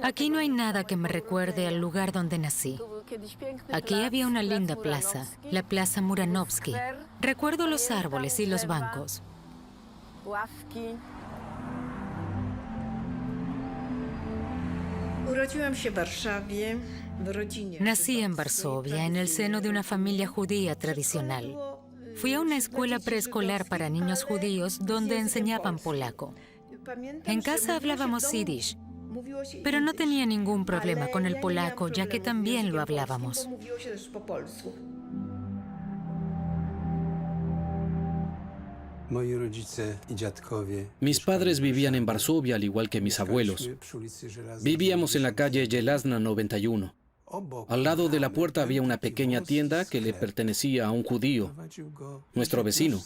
Aquí no hay nada que me recuerde al lugar donde nací. Aquí había una linda plaza, la Plaza Muranovsky. Recuerdo los árboles y los bancos. Nací en Varsovia, en el seno de una familia judía tradicional. Fui a una escuela preescolar para niños judíos donde enseñaban polaco. En casa hablábamos yiddish, pero no tenía ningún problema con el polaco, ya que también lo hablábamos. Mis padres vivían en Varsovia, al igual que mis abuelos. Vivíamos en la calle Jelazna 91. Al lado de la puerta había una pequeña tienda que le pertenecía a un judío, nuestro vecino.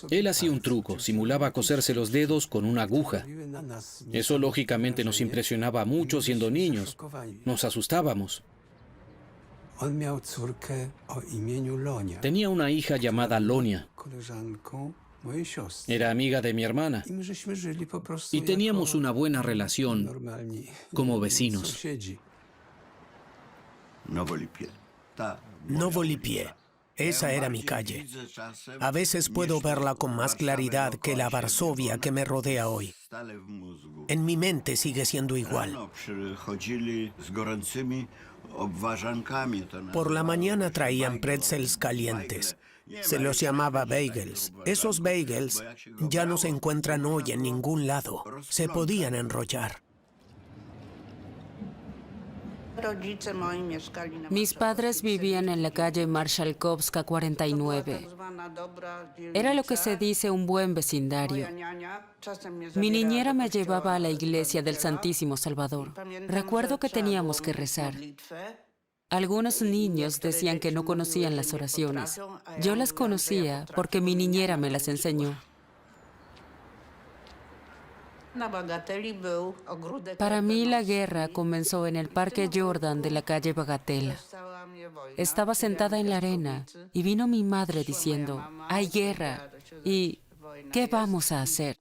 Él hacía un truco, simulaba coserse los dedos con una aguja. Eso lógicamente nos impresionaba mucho siendo niños. Nos asustábamos. Tenía una hija llamada Lonia. Era amiga de mi hermana. Y teníamos una buena relación como vecinos. Novolipie. Esa era mi calle. A veces puedo verla con más claridad que la Varsovia que me rodea hoy. En mi mente sigue siendo igual. Por la mañana traían pretzels calientes. Se los llamaba bagels. Esos bagels ya no se encuentran hoy en ningún lado. Se podían enrollar. Mis padres vivían en la calle Marshalkovska 49. Era lo que se dice un buen vecindario. Mi niñera me llevaba a la iglesia del Santísimo Salvador. Recuerdo que teníamos que rezar. Algunos niños decían que no conocían las oraciones. Yo las conocía porque mi niñera me las enseñó. Para mí la guerra comenzó en el Parque Jordan de la calle Bagatela. Estaba sentada en la arena y vino mi madre diciendo, hay guerra y ¿qué vamos a hacer?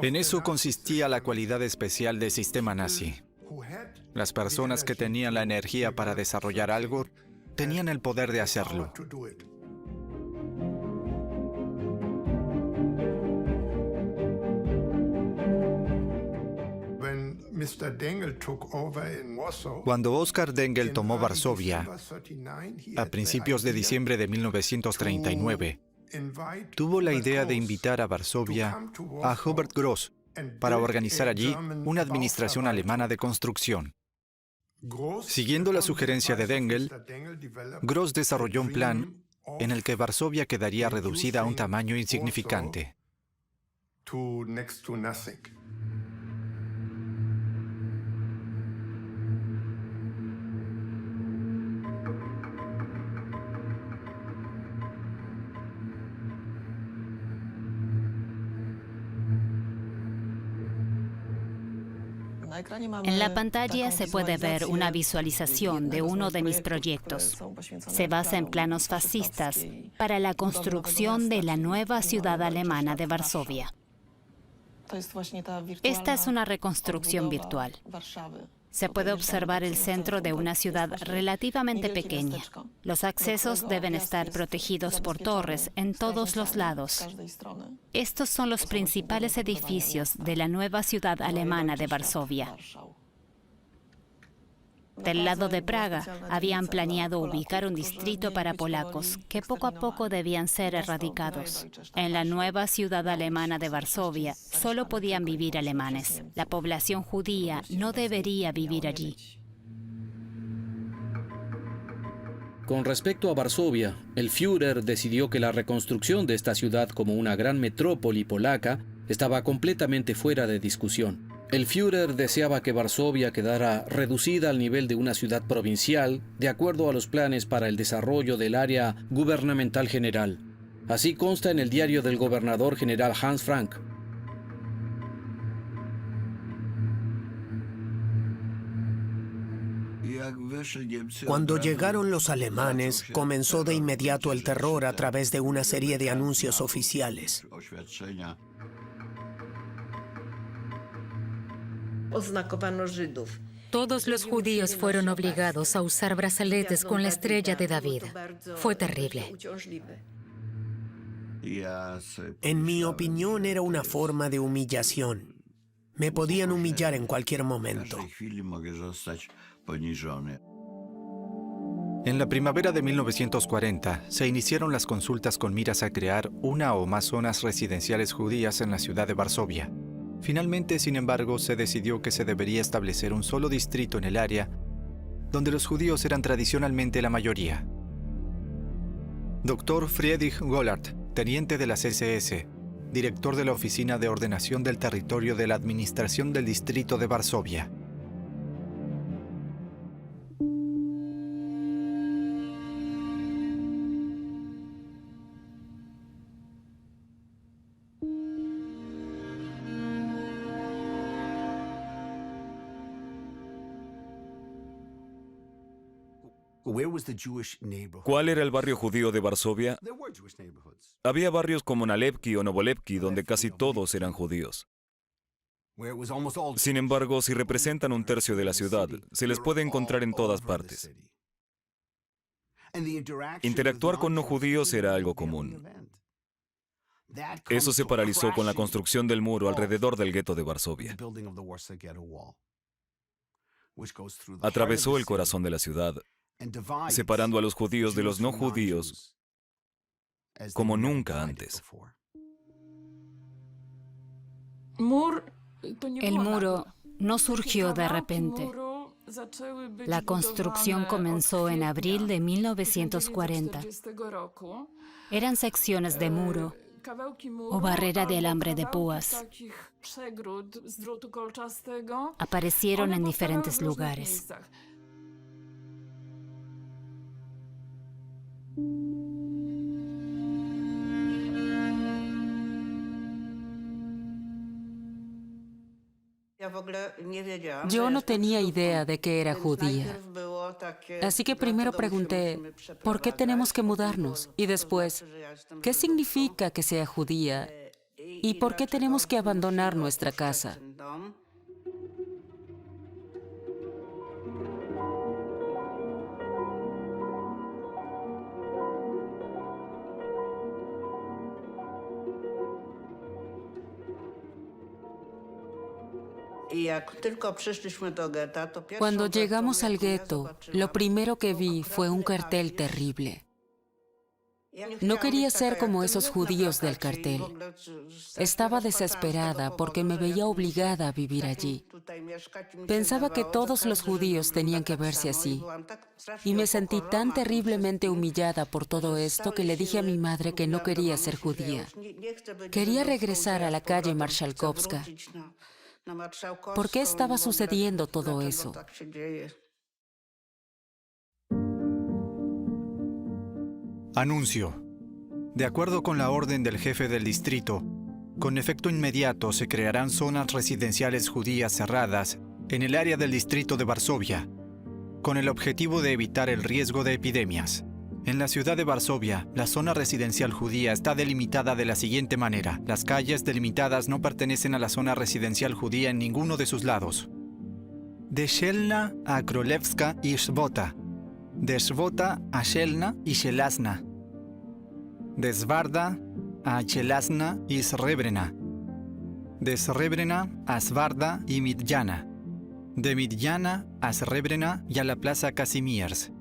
En eso consistía la cualidad especial del sistema nazi. Las personas que tenían la energía para desarrollar algo tenían el poder de hacerlo. Cuando Oskar Dengel tomó Varsovia, a principios de diciembre de 1939, tuvo la idea de invitar a Varsovia a Hubert Gross para organizar allí una administración alemana de construcción. Siguiendo la sugerencia de Dengel, Gross desarrolló un plan en el que Varsovia quedaría reducida a un tamaño insignificante. En la pantalla se puede ver una visualización de uno de mis proyectos. Se basa en planos fascistas para la construcción de la nueva ciudad alemana de Varsovia. Esta es una reconstrucción virtual. Se puede observar el centro de una ciudad relativamente pequeña. Los accesos deben estar protegidos por torres en todos los lados. Estos son los principales edificios de la nueva ciudad alemana de Varsovia. Del lado de Praga, habían planeado ubicar un distrito para polacos, que poco a poco debían ser erradicados. En la nueva ciudad alemana de Varsovia, solo podían vivir alemanes. La población judía no debería vivir allí. Con respecto a Varsovia, el Führer decidió que la reconstrucción de esta ciudad como una gran metrópoli polaca estaba completamente fuera de discusión. El Führer deseaba que Varsovia quedara reducida al nivel de una ciudad provincial, de acuerdo a los planes para el desarrollo del área gubernamental general. Así consta en el diario del gobernador general Hans Frank. Cuando llegaron los alemanes, comenzó de inmediato el terror a través de una serie de anuncios oficiales. Todos los judíos fueron obligados a usar brazaletes con la estrella de David. Fue terrible. En mi opinión, era una forma de humillación. Me podían humillar en cualquier momento. En la primavera de 1940 se iniciaron las consultas con miras a crear una o más zonas residenciales judías en la ciudad de Varsovia. Finalmente, sin embargo, se decidió que se debería establecer un solo distrito en el área, donde los judíos eran tradicionalmente la mayoría. Dr. Friedrich Gollard, teniente de las SS, director de la Oficina de Ordenación del Territorio de la Administración del Distrito de Varsovia. ¿Cuál era el barrio judío de Varsovia? Había barrios como Nalewki o Novolewki, donde casi todos eran judíos. Sin embargo, si representan un tercio de la ciudad, se les puede encontrar en todas partes. Interactuar con no judíos era algo común. Eso se paralizó con la construcción del muro alrededor del gueto de Varsovia. Atravesó el corazón de la ciudad, separando a los judíos de los no judíos como nunca antes. El muro no surgió de repente. La construcción comenzó en abril de 1940. Eran secciones de muro o barrera de alambre de púas. Aparecieron en diferentes lugares. Yo no tenía idea de que era judía. Así que primero pregunté, ¿por qué tenemos que mudarnos? Y después, ¿qué significa que sea judía? ¿Y por qué tenemos que abandonar nuestra casa? Cuando llegamos al gueto, lo primero que vi fue un cartel terrible. No quería ser como esos judíos del cartel. Estaba desesperada porque me veía obligada a vivir allí. Pensaba que todos los judíos tenían que verse así. Y me sentí tan terriblemente humillada por todo esto que le dije a mi madre que no quería ser judía. Quería regresar a la calle Marshalkovska. ¿Por qué estaba sucediendo todo eso? Anuncio. De acuerdo con la orden del jefe del distrito, con efecto inmediato se crearán zonas residenciales judías cerradas en el área del distrito de Varsovia, con el objetivo de evitar el riesgo de epidemias. En la ciudad de Varsovia, la zona residencial judía está delimitada de la siguiente manera. Las calles delimitadas no pertenecen a la zona residencial judía en ninguno de sus lados. De Shelna a Królewska y Szwota. De Szwota a Shelna y Szelasna. De Svarda a Szelasna y Srebrena. De Srebrena a Svarda y Midjana. De Midjana a Srebrena y a la Plaza Kazimierz.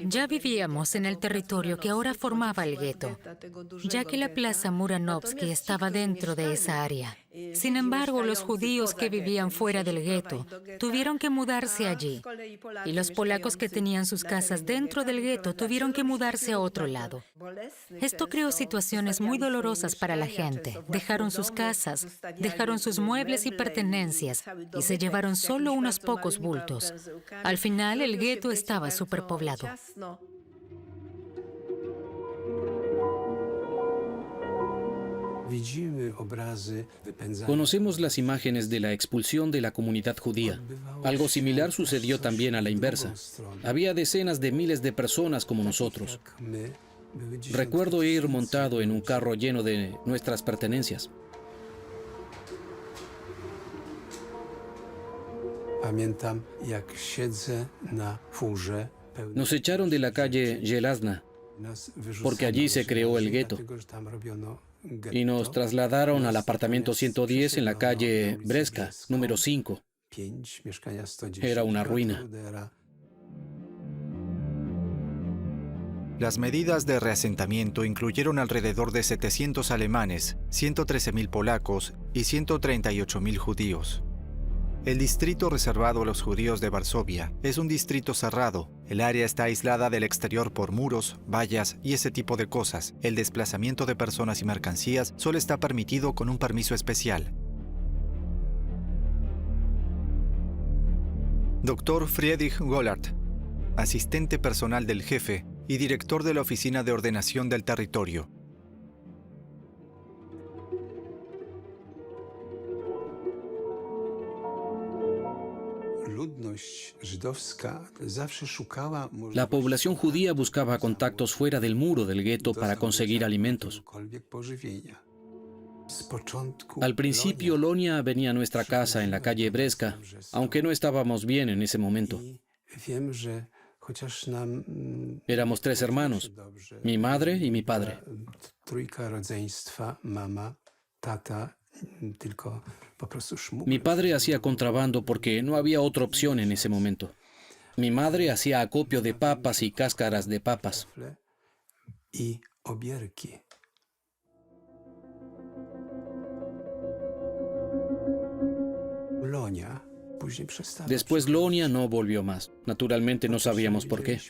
Ya vivíamos en el territorio que ahora formaba el gueto, ya que la plaza Muranovsky estaba dentro de esa área. Sin embargo, los judíos que vivían fuera del gueto tuvieron que mudarse allí, y los polacos que tenían sus casas dentro del gueto tuvieron que mudarse a otro lado. Esto creó situaciones muy dolorosas para la gente. Dejaron sus casas, dejaron sus muebles y pertenencias, y se llevaron solo unos pocos bultos. Al final, el gueto estaba superpoblado. Conocemos las imágenes de la expulsión de la comunidad judía. Algo similar sucedió también a la inversa. Había decenas de miles de personas como nosotros. Recuerdo ir montado en un carro lleno de nuestras pertenencias. Nos echaron de la calle Jelazna, porque allí se creó el gueto, y nos trasladaron al apartamento 110 en la calle Breska, número 5. Era una ruina. Las medidas de reasentamiento incluyeron alrededor de 700 alemanes, 113.000 polacos y 138.000 judíos. El distrito reservado a los judíos de Varsovia es un distrito cerrado. El área está aislada del exterior por muros, vallas y ese tipo de cosas. El desplazamiento de personas y mercancías solo está permitido con un permiso especial. Dr. Friedrich Gollard, asistente personal del jefe y director de la Oficina de Ordenación del Territorio. La población judía buscaba contactos fuera del muro del gueto para conseguir alimentos. Al principio, Lonia venía a nuestra casa en la calle Breska, aunque no estábamos bien en ese momento. Éramos 3 hermanos, mi madre y mi padre. Mi padre hacía contrabando porque no había otra opción en ese momento. Mi madre hacía acopio de papas y cáscaras de papas. Después Lonia no volvió más. Naturalmente no sabíamos por qué.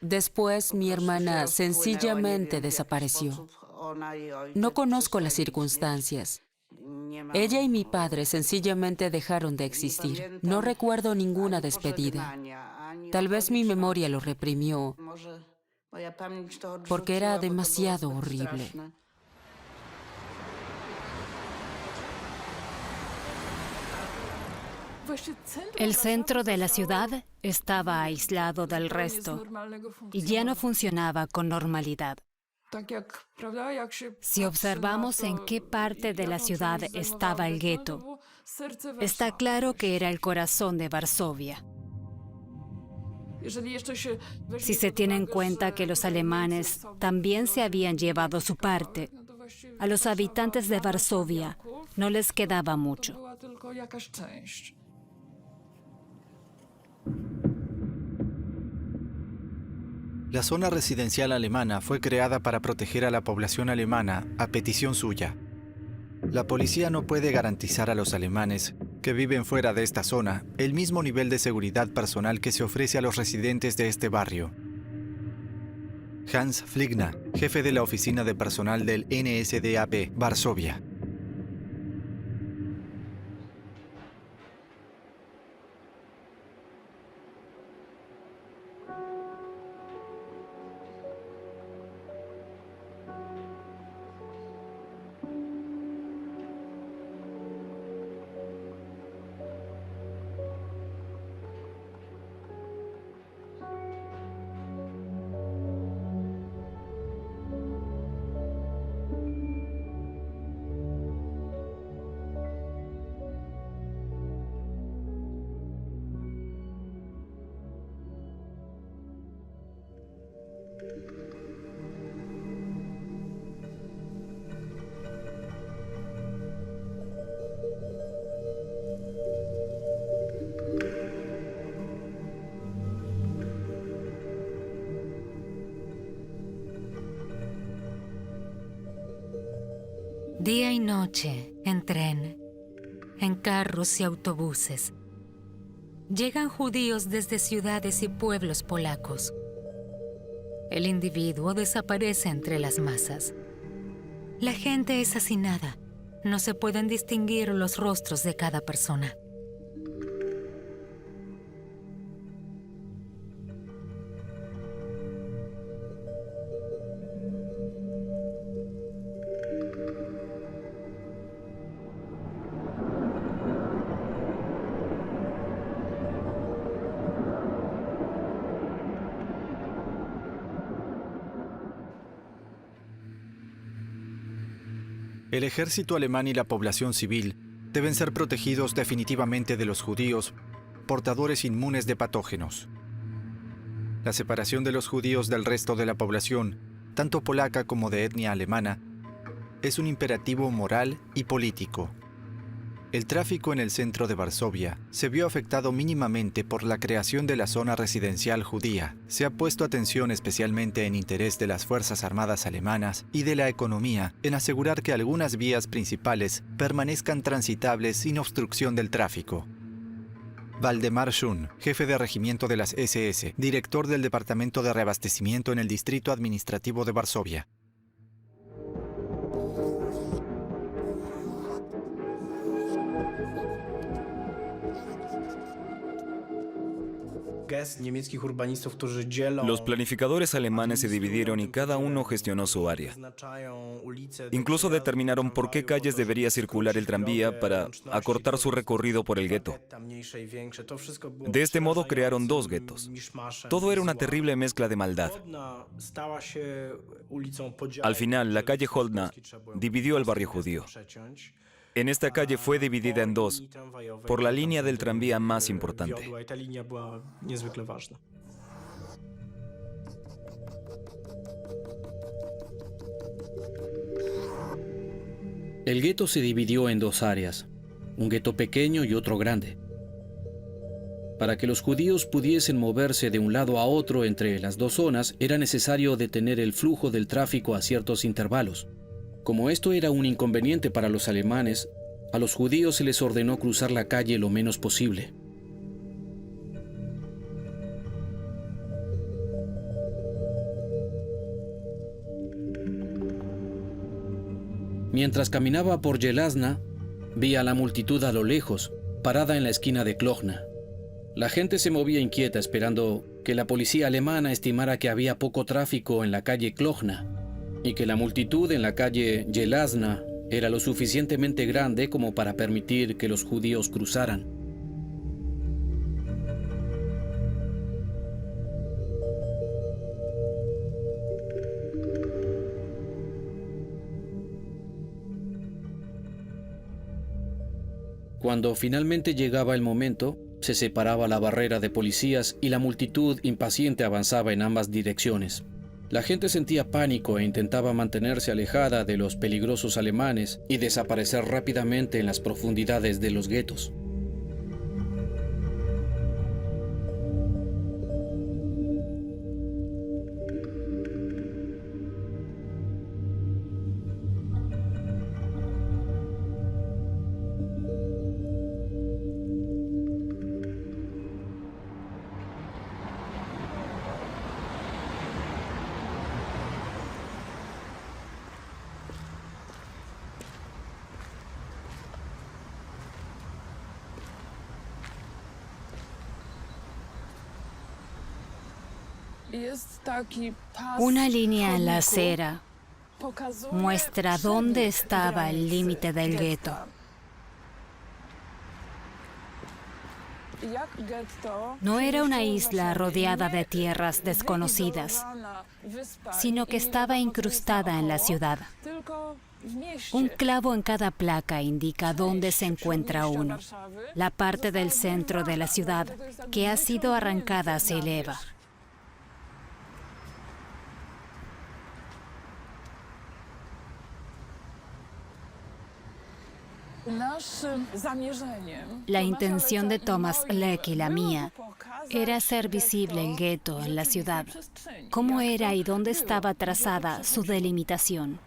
Después mi hermana sencillamente desapareció. No conozco las circunstancias. Ella y mi padre sencillamente dejaron de existir. No recuerdo ninguna despedida. Tal vez mi memoria lo reprimió, porque era demasiado horrible. El centro de la ciudad estaba aislado del resto y ya no funcionaba con normalidad. Si observamos en qué parte de la ciudad estaba el gueto, está claro que era el corazón de Varsovia. Si se tiene en cuenta que los alemanes también se habían llevado su parte, a los habitantes de Varsovia no les quedaba mucho. La zona residencial alemana fue creada para proteger a la población alemana a petición suya. La policía no puede garantizar a los alemanes que viven fuera de esta zona el mismo nivel de seguridad personal que se ofrece a los residentes de este barrio. Hans Fligna, jefe de la oficina de personal del NSDAP, Varsovia. Día y noche, en tren, en carros y autobuses, llegan judíos desde ciudades y pueblos polacos. El individuo desaparece entre las masas. La gente es hacinada. No se pueden distinguir los rostros de cada persona. El ejército alemán y la población civil deben ser protegidos definitivamente de los judíos, portadores inmunes de patógenos. La separación de los judíos del resto de la población, tanto polaca como de etnia alemana, es un imperativo moral y político. El tráfico en el centro de Varsovia se vio afectado mínimamente por la creación de la zona residencial judía. Se ha puesto atención especialmente en interés de las Fuerzas Armadas alemanas y de la economía en asegurar que algunas vías principales permanezcan transitables sin obstrucción del tráfico. Valdemar Schun, jefe de regimiento de las SS, director del Departamento de Reabastecimiento en el Distrito Administrativo de Varsovia. Los planificadores alemanes se dividieron y cada uno gestionó su área. Incluso determinaron por qué calles debería circular el tranvía para acortar su recorrido por el gueto. De este modo crearon 2 guetos. Todo era una terrible mezcla de maldad. Al final, la calle Holdna dividió el barrio judío. En esta calle fue dividida en 2 por la línea del tranvía más importante. El gueto se dividió en 2 áreas, un gueto pequeño y otro grande. Para que los judíos pudiesen moverse de un lado a otro entre las 2 zonas, era necesario detener el flujo del tráfico a ciertos intervalos. Como esto era un inconveniente para los alemanes, a los judíos se les ordenó cruzar la calle lo menos posible. Mientras caminaba por Jelazna, vi a la multitud a lo lejos, parada en la esquina de Klochna. La gente se movía inquieta esperando que la policía alemana estimara que había poco tráfico en la calle Klochna y que la multitud en la calle Jelazna era lo suficientemente grande como para permitir que los judíos cruzaran. Cuando finalmente llegaba el momento, se separaba la barrera de policías y la multitud impaciente avanzaba en ambas direcciones. La gente sentía pánico e intentaba mantenerse alejada de los peligrosos alemanes y desaparecer rápidamente en las profundidades de los guetos. Una línea en la acera muestra dónde estaba el límite del gueto. No era una isla rodeada de tierras desconocidas, sino que estaba incrustada en la ciudad. Un clavo en cada placa indica dónde se encuentra uno. La parte del centro de la ciudad que ha sido arrancada se eleva. La intención de Thomas Leck y la mía era hacer visible el gueto en la ciudad, cómo era y dónde estaba trazada su delimitación.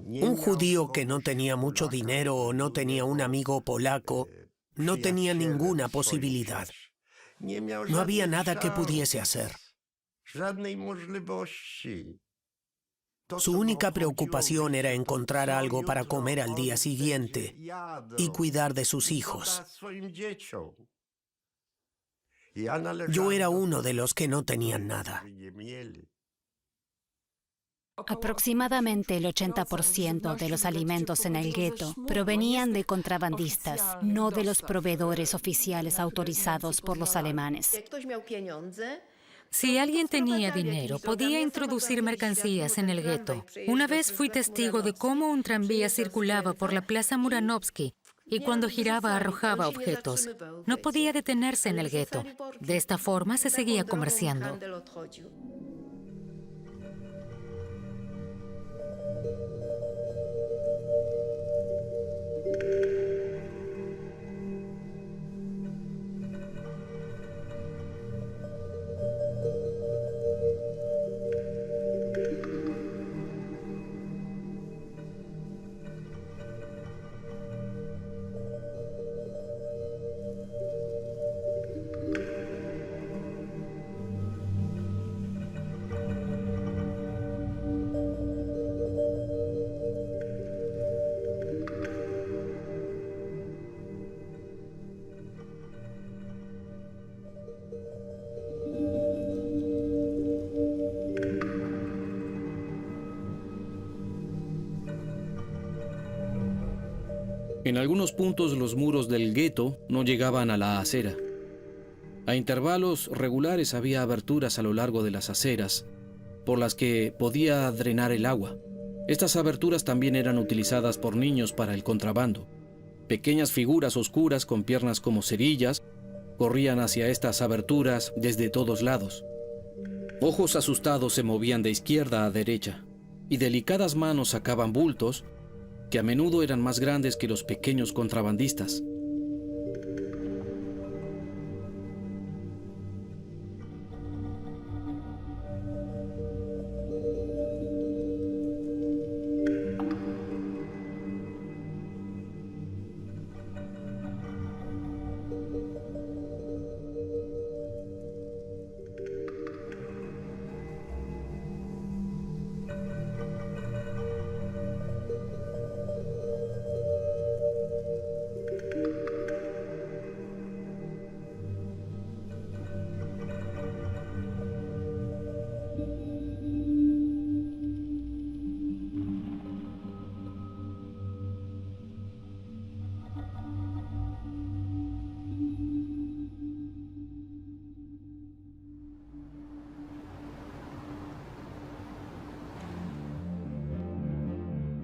Un judío que no tenía mucho dinero o no tenía un amigo polaco no tenía ninguna posibilidad. No había nada que pudiese hacer. Su única preocupación era encontrar algo para comer al día siguiente y cuidar de sus hijos. Yo era uno de los que no tenían nada. Aproximadamente el 80% de los alimentos en el gueto provenían de contrabandistas, no de los proveedores oficiales autorizados por los alemanes. Si alguien tenía dinero, podía introducir mercancías en el gueto. Una vez fui testigo de cómo un tranvía circulaba por la Plaza Muranovsky y cuando giraba arrojaba objetos. No podía detenerse en el gueto. De esta forma se seguía comerciando. En algunos puntos los muros del gueto no llegaban a la acera. A intervalos regulares había aberturas a lo largo de las aceras, por las que podía drenar el agua. Estas aberturas también eran utilizadas por niños para el contrabando. Pequeñas figuras oscuras con piernas como cerillas corrían hacia estas aberturas desde todos lados. Ojos asustados se movían de izquierda a derecha, y delicadas manos sacaban bultos que a menudo eran más grandes que los pequeños contrabandistas.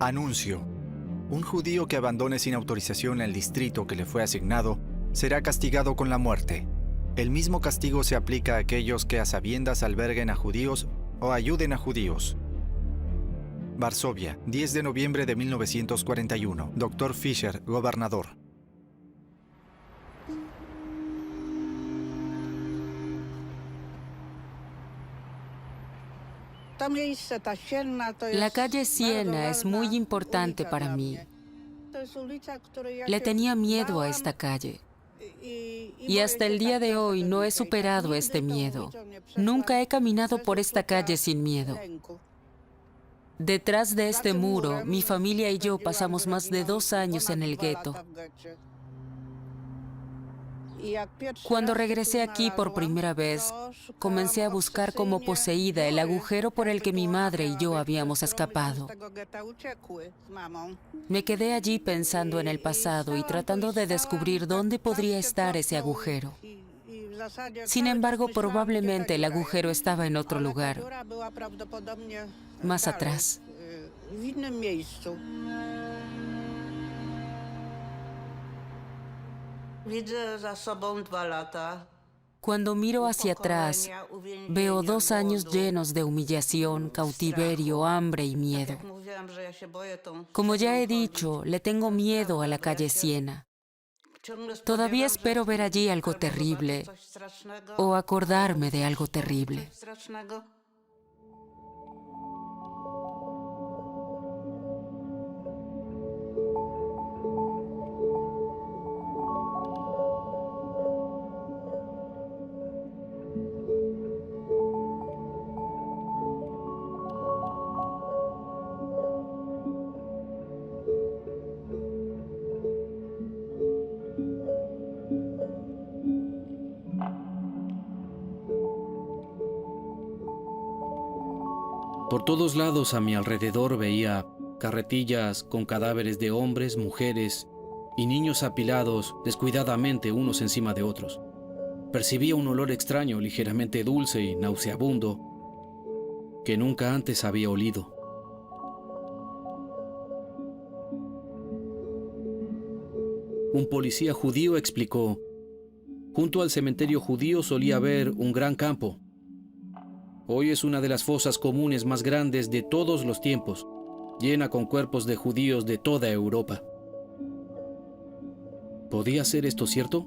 Anuncio. Un judío que abandone sin autorización el distrito que le fue asignado será castigado con la muerte. El mismo castigo se aplica a aquellos que a sabiendas alberguen a judíos o ayuden a judíos. Varsovia, 10 de noviembre de 1941. Dr. Fischer, gobernador. La calle Siena es muy importante para mí. Le tenía miedo a esta calle. Y hasta el día de hoy no he superado este miedo. Nunca he caminado por esta calle sin miedo. Detrás de este muro, mi familia y yo pasamos más de 2 años en el gueto. Cuando regresé aquí por primera vez, comencé a buscar como poseída el agujero por el que mi madre y yo habíamos escapado. Me quedé allí pensando en el pasado y tratando de descubrir dónde podría estar ese agujero. Sin embargo, probablemente el agujero estaba en otro lugar, más atrás. Cuando miro hacia atrás, veo 2 años llenos de humillación, cautiverio, hambre y miedo. Como ya he dicho, le tengo miedo a la calle Siena. Todavía espero ver allí algo terrible o acordarme de algo terrible. Por todos lados a mi alrededor veía carretillas con cadáveres de hombres, mujeres y niños apilados descuidadamente unos encima de otros. Percibía un olor extraño, ligeramente dulce y nauseabundo, que nunca antes había olido. Un policía judío explicó: junto al cementerio judío solía haber un gran campo. Hoy es una de las fosas comunes más grandes de todos los tiempos, llena con cuerpos de judíos de toda Europa. ¿Podía ser esto cierto?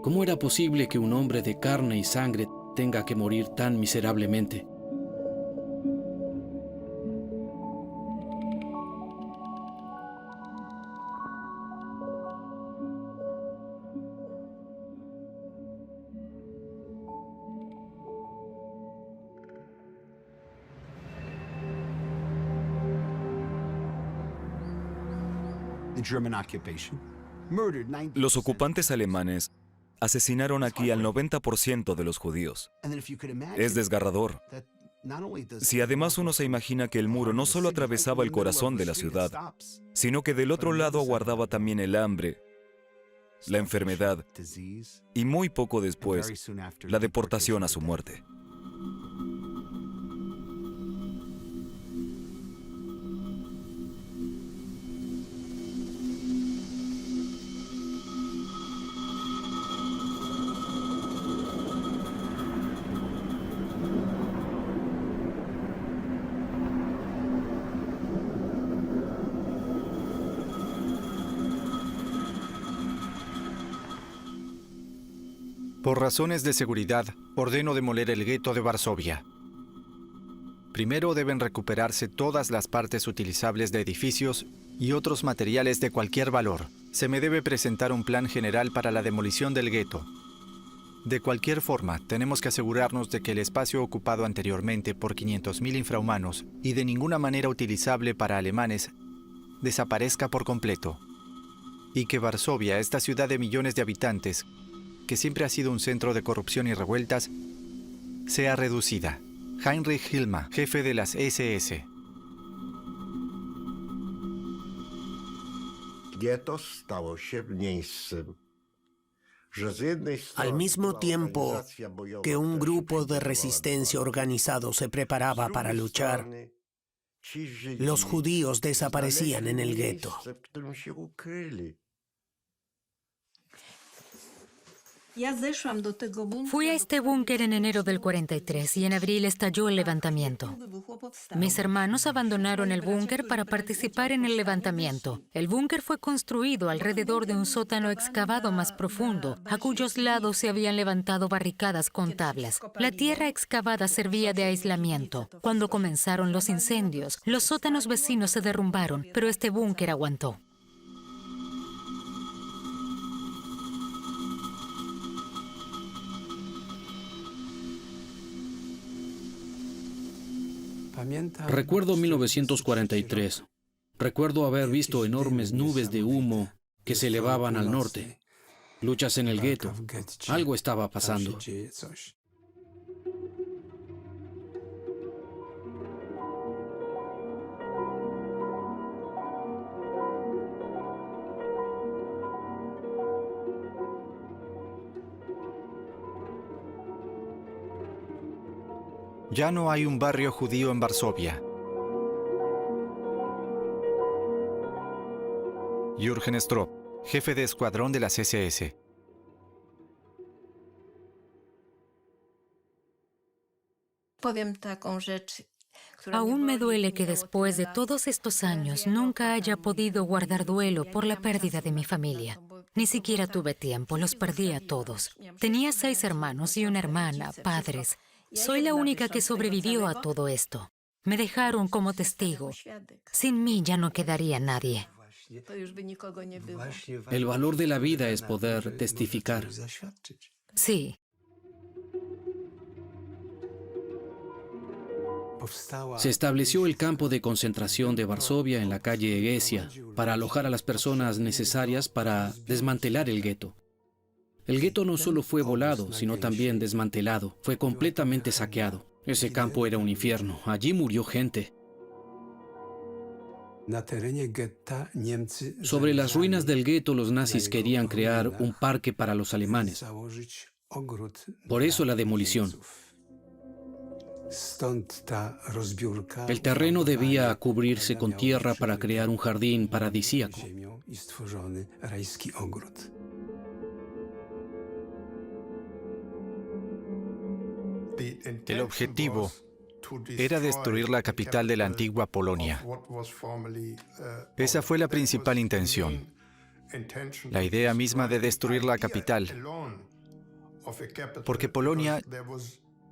¿Cómo era posible que un hombre de carne y sangre tenga que morir tan miserablemente? Los ocupantes alemanes asesinaron aquí al 90% de los judíos. Es desgarrador. Si además uno se imagina que el muro no solo atravesaba el corazón de la ciudad, sino que del otro lado aguardaba también el hambre, la enfermedad y muy poco después, la deportación a su muerte. Por razones de seguridad, ordeno demoler el gueto de Varsovia. Primero deben recuperarse todas las partes utilizables de edificios y otros materiales de cualquier valor. Se me debe presentar un plan general para la demolición del gueto. De cualquier forma, tenemos que asegurarnos de que el espacio ocupado anteriormente por 500.000 infrahumanos y de ninguna manera utilizable para alemanes desaparezca por completo. Y que Varsovia, esta ciudad de millones de habitantes, que siempre ha sido un centro de corrupción y revueltas, sea reducida. Heinrich Himmler, jefe de las SS. Al mismo tiempo que un grupo de resistencia organizado se preparaba para luchar, los judíos desaparecían en el gueto. Fui a este búnker en enero del 43 y en abril estalló el levantamiento. Mis hermanos abandonaron el búnker para participar en el levantamiento. El búnker fue construido alrededor de un sótano excavado más profundo, a cuyos lados se habían levantado barricadas con tablas. La tierra excavada servía de aislamiento. Cuando comenzaron los incendios, los sótanos vecinos se derrumbaron, pero este búnker aguantó. Recuerdo 1943. Recuerdo haber visto enormes nubes de humo que se elevaban al norte. Luchas en el gueto. Algo estaba pasando. Ya no hay un barrio judío en Varsovia. Jürgen Stroop, jefe de escuadrón de las SS. Aún me duele que después de todos estos años nunca haya podido guardar duelo por la pérdida de mi familia. Ni siquiera tuve tiempo, los perdí a todos. Tenía 6 hermanos y una hermana, padres. Soy la única que sobrevivió a todo esto. Me dejaron como testigo. Sin mí ya no quedaría nadie. El valor de la vida es poder testificar. Sí. Se estableció el campo de concentración de Varsovia en la calle Egesia para alojar a las personas necesarias para desmantelar el gueto. El gueto no solo fue volado, sino también desmantelado. Fue completamente saqueado. Ese campo era un infierno. Allí murió gente. Sobre las ruinas del gueto, los nazis querían crear un parque para los alemanes. Por eso la demolición. El terreno debía cubrirse con tierra para crear un jardín paradisíaco. El objetivo era destruir la capital de la antigua Polonia. Esa fue la principal intención. La idea misma de destruir la capital, porque Polonia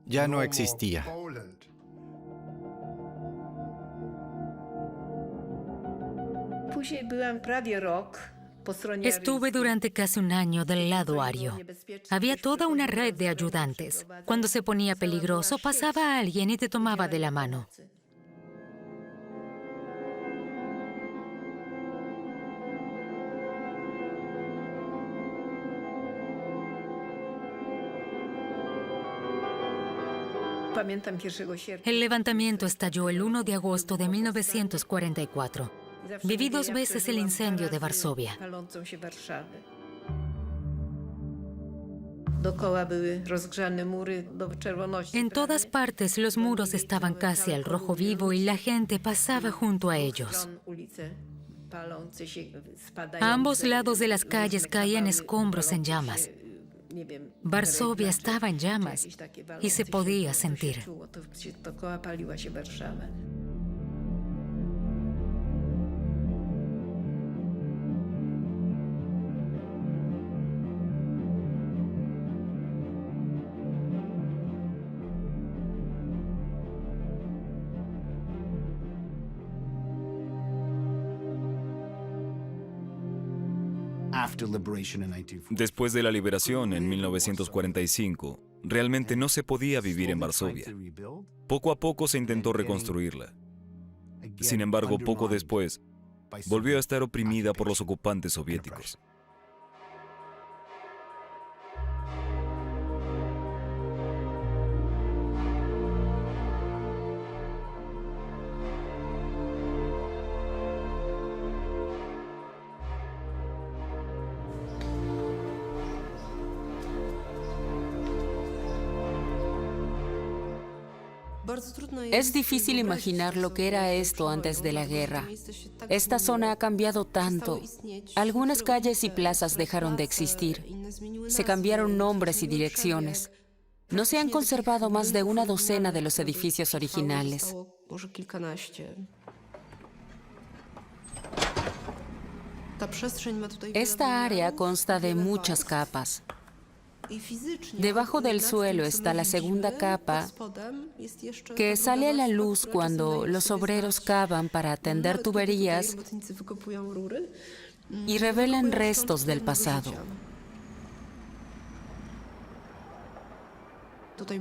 ya no existía. Estuve durante casi un año del lado ario. Había toda una red de ayudantes. Cuando se ponía peligroso, pasaba a alguien y te tomaba de la mano. El levantamiento estalló el 1 de agosto de 1944. Viví 2 veces el incendio de Varsovia. En todas partes los muros estaban casi al rojo vivo y la gente pasaba junto a ellos. A ambos lados de las calles caían escombros en llamas. Varsovia estaba en llamas y se podía sentir. Después de la liberación en 1945, realmente no se podía vivir en Varsovia. Poco a poco se intentó reconstruirla. Sin embargo, poco después, volvió a estar oprimida por los ocupantes soviéticos. Es difícil imaginar lo que era esto antes de la guerra. Esta zona ha cambiado tanto. Algunas calles y plazas dejaron de existir. Se cambiaron nombres y direcciones. No se han conservado más de una docena de los edificios originales. Esta área consta de muchas capas. Debajo del suelo está la segunda capa, que sale a la luz cuando los obreros cavan para tender tuberías y revelan restos del pasado.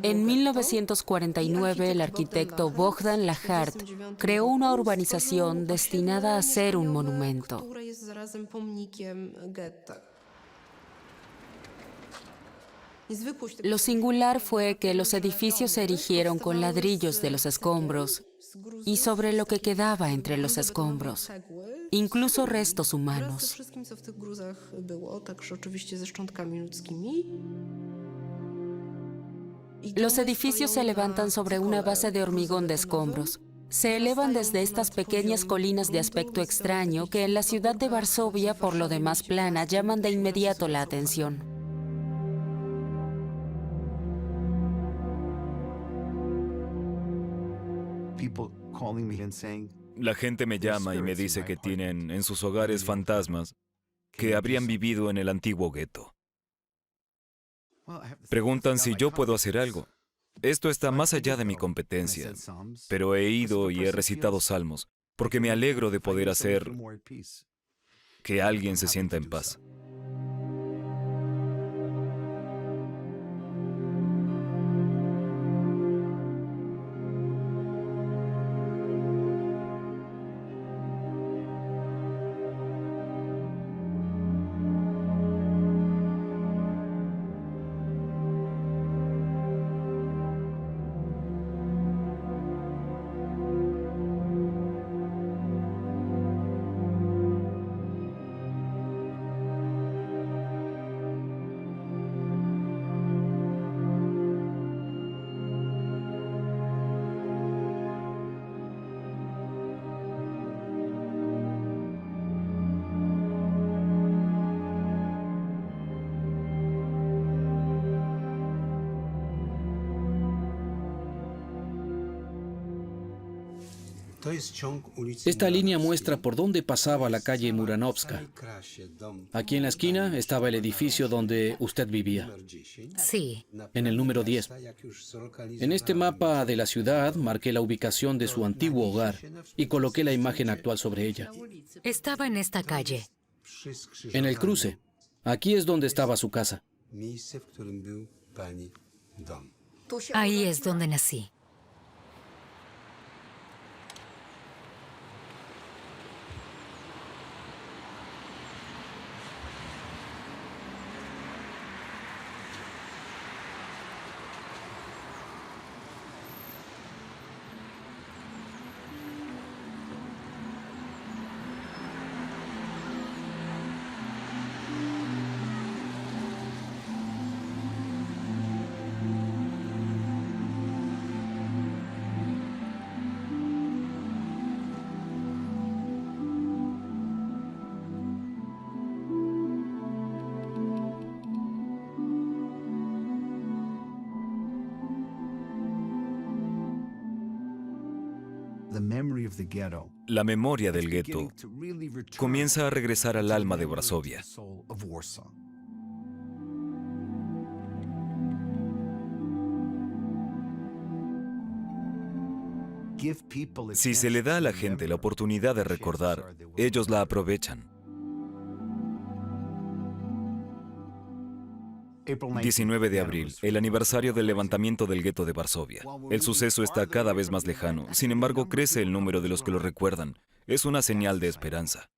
En 1949, el arquitecto Bogdan Lachart creó una urbanización destinada a ser un monumento. Lo singular fue que los edificios se erigieron con ladrillos de los escombros y sobre lo que quedaba entre los escombros, incluso restos humanos. Los edificios se levantan sobre una base de hormigón de escombros. Se elevan desde estas pequeñas colinas de aspecto extraño que en la ciudad de Varsovia, por lo demás plana, llaman de inmediato la atención. La gente me llama y me dice que tienen en sus hogares fantasmas que habrían vivido en el antiguo gueto. Preguntan si yo puedo hacer algo. Esto está más allá de mi competencia, pero he ido y he recitado salmos, porque me alegro de poder hacer que alguien se sienta en paz. Esta línea muestra por dónde pasaba la calle Muranovska. Aquí en la esquina estaba el edificio donde usted vivía, Sí, en el número 10. En este mapa de la ciudad marqué la ubicación de su antiguo hogar y coloqué la imagen actual sobre ella. estaba en esta calle. En el cruce. Aquí es donde estaba su casa. Ahí es donde nací. La memoria del gueto comienza a regresar al alma de Varsovia. Si se le da a la gente la oportunidad de recordar, ellos la aprovechan. 19 de abril, el aniversario del levantamiento del gueto de Varsovia. El suceso está cada vez más lejano, sin embargo crece el número de los que lo recuerdan. Es una señal de esperanza.